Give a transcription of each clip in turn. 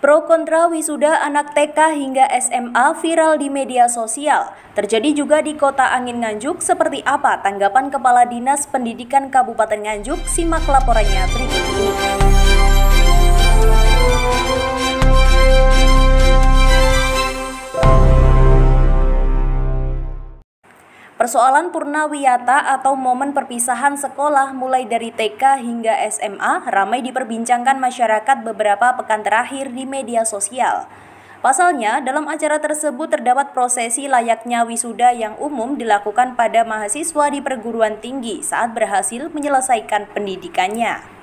Pro kontra wisuda anak TK hingga SMA viral di media sosial. Terjadi juga di Kota Angin Nganjuk. Seperti apa tanggapan Kepala Dinas Pendidikan Kabupaten Nganjuk? Simak laporannya berikut ini. Persoalan Purnawiyata atau momen perpisahan sekolah mulai dari TK hingga SMA ramai diperbincangkan masyarakat beberapa pekan terakhir di media sosial. Pasalnya, dalam acara tersebut terdapat prosesi layaknya wisuda yang umum dilakukan pada mahasiswa di perguruan tinggi saat berhasil menyelesaikan pendidikannya.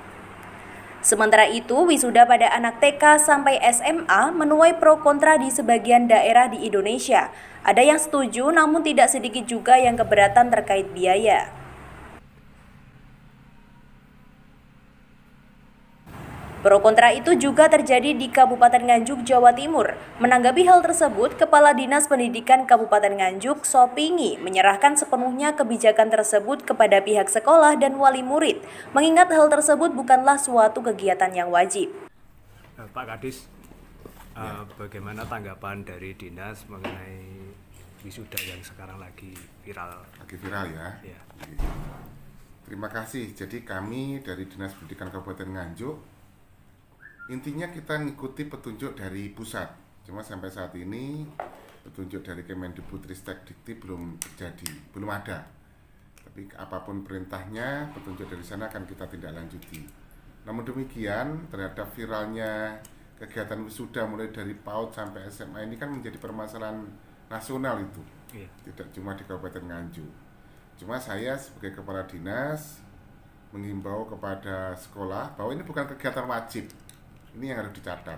Sementara itu, wisuda pada anak TK sampai SMA menuai pro kontra di sebagian daerah di Indonesia. Ada yang setuju, namun tidak sedikit juga yang keberatan terkait biaya. Pro kontra itu juga terjadi di Kabupaten Nganjuk, Jawa Timur. Menanggapi hal tersebut, Kepala Dinas Pendidikan Kabupaten Nganjuk, Sopingi, menyerahkan sepenuhnya kebijakan tersebut kepada pihak sekolah dan wali murid, mengingat hal tersebut bukanlah suatu kegiatan yang wajib. Pak Kadis, bagaimana tanggapan dari Dinas mengenai wisuda yang sekarang lagi viral? Lagi viral ya? Ya. Terima kasih. Jadi kami dari Dinas Pendidikan Kabupaten Nganjuk, intinya kita ngikuti petunjuk dari pusat. Cuma sampai saat ini petunjuk dari Kemendikbudristek Dikti belum terjadi, belum ada. Tapi apapun perintahnya, petunjuk dari sana akan kita tindak lanjuti. Namun demikian, terhadap viralnya kegiatan wisuda mulai dari PAUD sampai SMA ini kan menjadi permasalahan nasional itu. Iya. Tidak cuma di Kabupaten Nganjuk. Cuma saya sebagai kepala dinas menghimbau kepada sekolah bahwa ini bukan kegiatan wajib. Ini yang harus dicatat,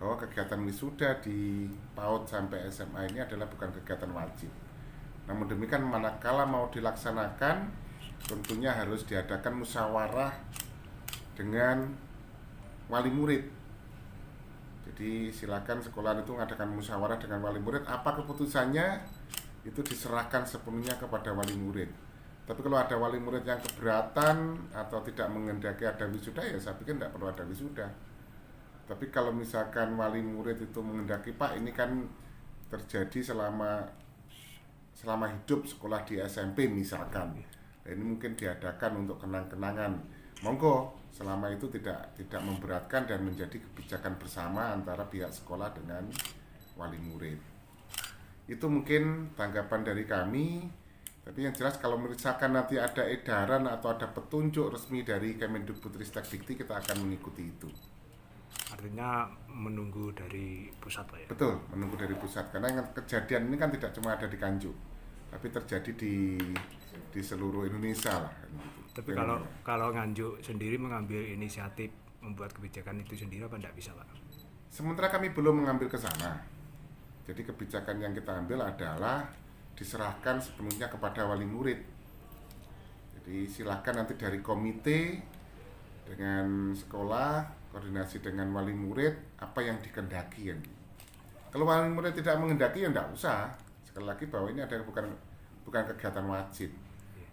bahwa kegiatan wisuda di PAUD sampai SMA ini adalah bukan kegiatan wajib. Namun demikian manakala mau dilaksanakan, tentunya harus diadakan musyawarah dengan wali murid. Jadi silakan sekolah itu mengadakan musyawarah dengan wali murid. Apa keputusannya itu diserahkan sepenuhnya kepada wali murid. Tapi kalau ada wali murid yang keberatan atau tidak menghendaki ada wisuda, ya saya pikir tidak perlu ada wisuda. Tapi kalau misalkan wali murid itu menghendaki, Pak, ini kan terjadi selama hidup sekolah di SMP misalkan. Nah, ini mungkin diadakan untuk kenang-kenangan. Monggo, selama itu tidak memberatkan dan menjadi kebijakan bersama antara pihak sekolah dengan wali murid. Itu mungkin tanggapan dari kami. Tapi yang jelas kalau misalkan nanti ada edaran atau ada petunjuk resmi dari Kemendikbudristek Dikti, kita akan mengikuti itu. Artinya menunggu dari pusat, Pak, ya? Betul, menunggu dari pusat. Karena kejadian ini kan tidak cuma ada di Nganjuk, tapi terjadi di seluruh Indonesia lah. Tapi kalau Nganjuk sendiri mengambil inisiatif membuat kebijakan itu sendiri, apa tidak bisa, Pak? Sementara kami belum mengambil ke sana. Jadi kebijakan yang kita ambil adalah diserahkan sepenuhnya kepada wali murid. Jadi silakan nanti dari komite dengan sekolah koordinasi dengan wali murid apa yang dikehendaki. Kalau wali murid tidak menghendaki, ya tidak usah. Sekali lagi bahwa ini adalah bukan kegiatan wajib.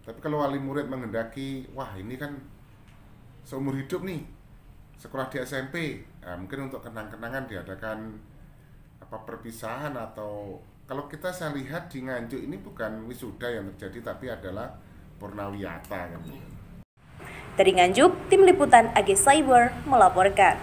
Tapi kalau wali murid menghendaki, wah ini kan seumur hidup nih sekolah di SMP, nah, mungkin untuk kenang-kenangan diadakan perpisahan. Atau kalau saya lihat di Nganjuk ini bukan wisuda yang terjadi, tapi adalah Purnawiyata kan. Dari Nganjuk, Tim Liputan AG Cyber melaporkan.